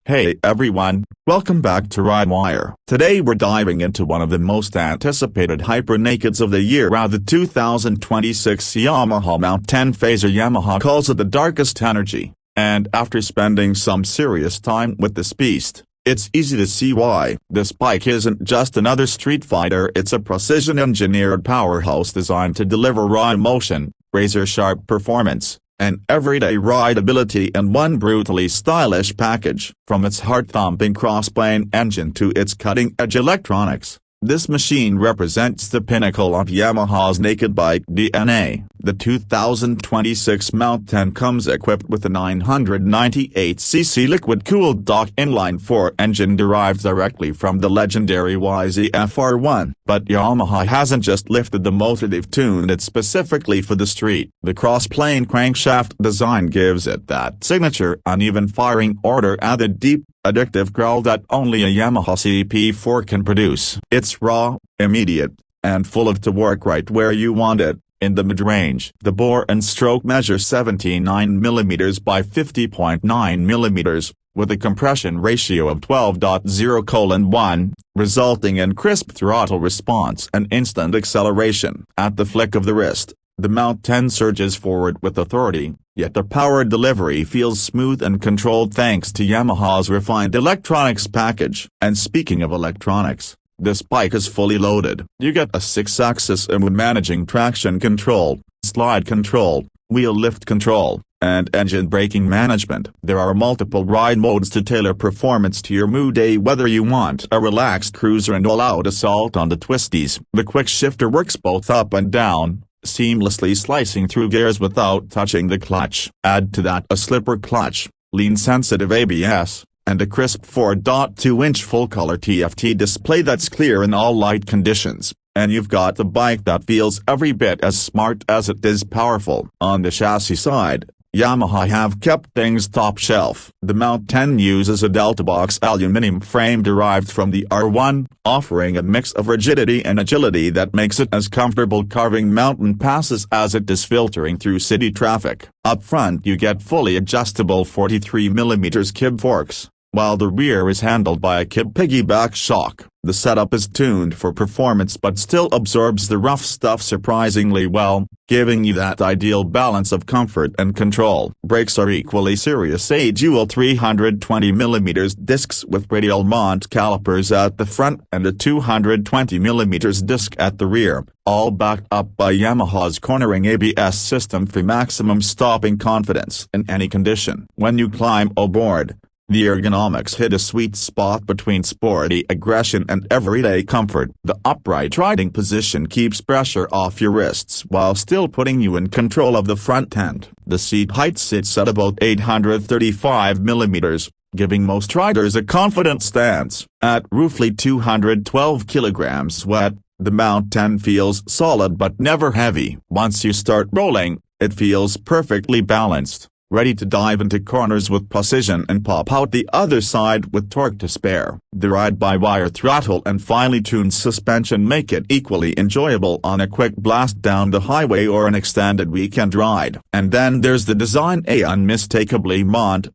Hey everyone, welcome back to RideWire. Today we're diving into one of the most anticipated hyper-nakeds of the year, the 2026 Yamaha MT-10 Phaser. Yamaha calls it the darkest energy, and after spending some serious time with this beast, it's easy to see why. This bike isn't just another street fighter, it's a precision-engineered powerhouse designed to deliver raw emotion, razor-sharp performance, and everyday rideability in one brutally stylish package. From its heart-thumping crossplane engine to its cutting-edge electronics, this machine represents the pinnacle of Yamaha's naked bike DNA. The 2026 MT-10 comes equipped with a 998cc liquid-cooled Dock inline-four engine derived directly from the legendary YZF-R1. But Yamaha hasn't just lifted the motor, they've tuned it specifically for the street. The cross-plane crankshaft design gives it that signature uneven firing order and the deep, addictive growl that only a Yamaha CP4 can produce. It's raw, immediate, and full of torque right where you want it. In the mid-range, the bore and stroke measure 79mm by 50.9mm, with a compression ratio of 12:0:1, resulting in crisp throttle response and instant acceleration. At the flick of the wrist, the MT-10 surges forward with authority, yet the power delivery feels smooth and controlled thanks to Yamaha's refined electronics package. And speaking of electronics, this bike is fully loaded. You get a 6-axis IMU managing traction control, slide control, wheel lift control, and engine braking management. There are multiple ride modes to tailor performance to your mood, whether you want a relaxed cruiser and all-out assault on the twisties. The quick shifter works both up and down, seamlessly slicing through gears without touching the clutch. Add to that a slipper clutch, lean-sensitive ABS, and a crisp 4.2-inch full-color TFT display that's clear in all light conditions, and you've got the bike that feels every bit as smart as it is powerful. On the chassis side, Yamaha have kept things top shelf. The MT-10 uses a Delta Box aluminum frame derived from the R1, offering a mix of rigidity and agility that makes it as comfortable carving mountain passes as it is filtering through city traffic. Up front you get fully adjustable 43mm kib forks, while the rear is handled by a kib piggyback shock. The setup is tuned for performance but still absorbs the rough stuff surprisingly well, giving you that ideal balance of comfort and control. Brakes are equally serious, a dual 320mm discs with radial mount calipers at the front and a 220mm disc at the rear, all backed up by Yamaha's cornering ABS system for maximum stopping confidence in any condition. When you climb aboard, the ergonomics hit a sweet spot between sporty aggression and everyday comfort. The upright riding position keeps pressure off your wrists while still putting you in control of the front end. The seat height sits at about 835mm, giving most riders a confident stance. At roughly 212 kilograms weight, the MT-10 feels solid but never heavy. Once you start rolling, it feels perfectly balanced, ready to dive into corners with precision and pop out the other side with torque to spare. The ride-by-wire throttle and finely tuned suspension make it equally enjoyable on a quick blast down the highway or an extended weekend ride. And then there's the design, unmistakably Yamaha.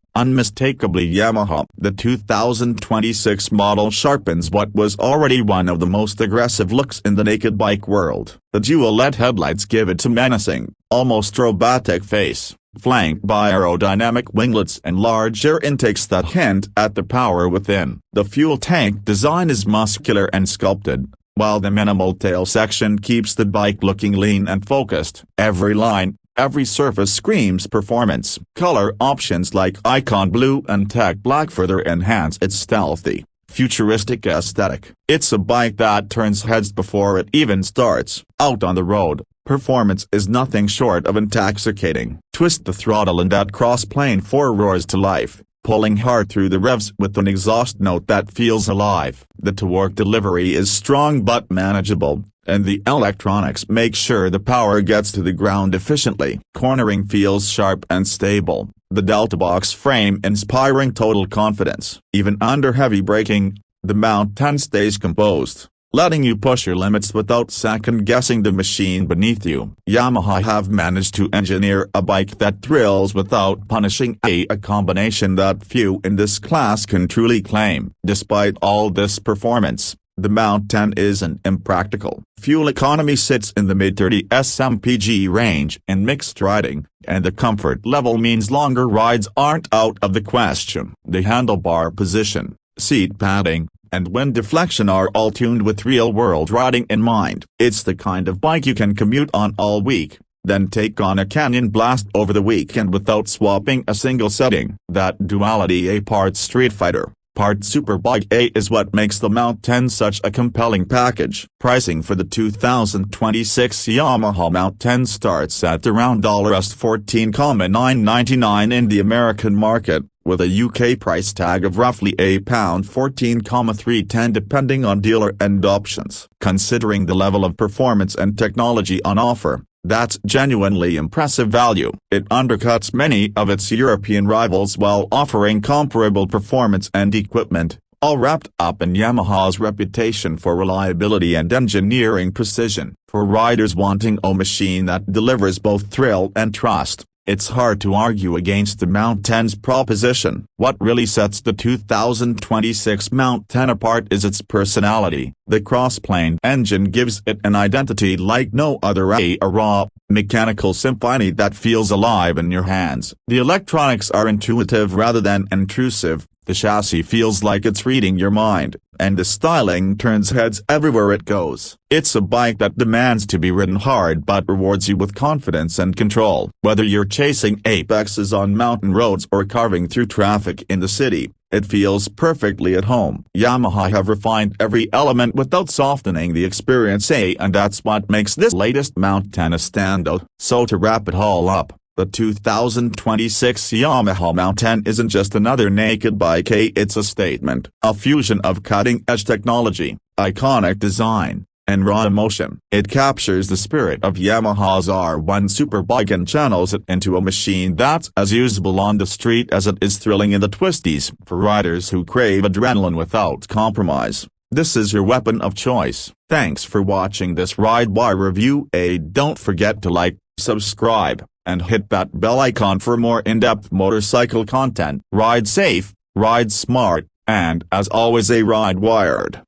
The 2026 model sharpens what was already one of the most aggressive looks in the naked bike world. The dual LED headlights give it a menacing, almost robotic face, flanked by aerodynamic winglets and large air intakes that hint at the power within. The fuel tank design is muscular and sculpted, while the minimal tail section keeps the bike looking lean and focused. Every line, every surface screams performance. Color options like Icon Blue and Tech Black further enhance its stealthy, futuristic aesthetic. It's a bike that turns heads before it even starts. Out on the road, performance is nothing short of intoxicating. Twist the throttle and that cross-plane 4 roars to life, pulling hard through the revs with an exhaust note that feels alive. The torque delivery is strong but manageable, and the electronics make sure the power gets to the ground efficiently. Cornering feels sharp and stable, the Delta Box frame inspiring total confidence. Even under heavy braking, the MT-10 stays composed, letting you push your limits without second-guessing the machine beneath you. Yamaha have managed to engineer a bike that thrills without punishing, a combination that few in this class can truly claim. Despite all this performance, the MT-10 isn't impractical. Fuel economy sits in the mid-30s mpg range in mixed riding, and the comfort level means longer rides aren't out of the question. The handlebar position, seat padding, and wind deflection are all tuned with real-world riding in mind. It's the kind of bike you can commute on all week, then take on a canyon blast over the weekend without swapping a single setting. That duality, a part street fighter, part superbike, is what makes the MT-10 such a compelling package. Pricing for the 2026 Yamaha MT-10 starts at around $14,999 in the American market, with a UK price tag of roughly £14,310 depending on dealer and options. Considering the level of performance and technology on offer, that's genuinely impressive value. It undercuts many of its European rivals while offering comparable performance and equipment, all wrapped up in Yamaha's reputation for reliability and engineering precision. For riders wanting a machine that delivers both thrill and trust, it's hard to argue against the MT-10's proposition. What really sets the 2026 MT-10 apart is its personality. The cross-plane engine gives it an identity like no other, a raw, mechanical symphony that feels alive in your hands. The electronics are intuitive rather than intrusive, the chassis feels like it's reading your mind, and the styling turns heads everywhere it goes. It's a bike that demands to be ridden hard but rewards you with confidence and control. Whether you're chasing apexes on mountain roads or carving through traffic in the city, it feels perfectly at home. Yamaha have refined every element without softening the experience, and that's what makes this latest MT-10 a standout. So to wrap it all up, the 2026 Yamaha MT-10 isn't just another naked bike, it's a statement. A fusion of cutting-edge technology, iconic design, and raw emotion. It captures the spirit of Yamaha's R1 superbike and channels it into a machine that's as usable on the street as it is thrilling in the twisties. For riders who crave adrenaline without compromise, this is your weapon of choice. Thanks for watching this RideWire review. Don't forget to like, subscribe, and hit that bell icon for more in-depth motorcycle content. Ride safe, ride smart, and as always, ride wired.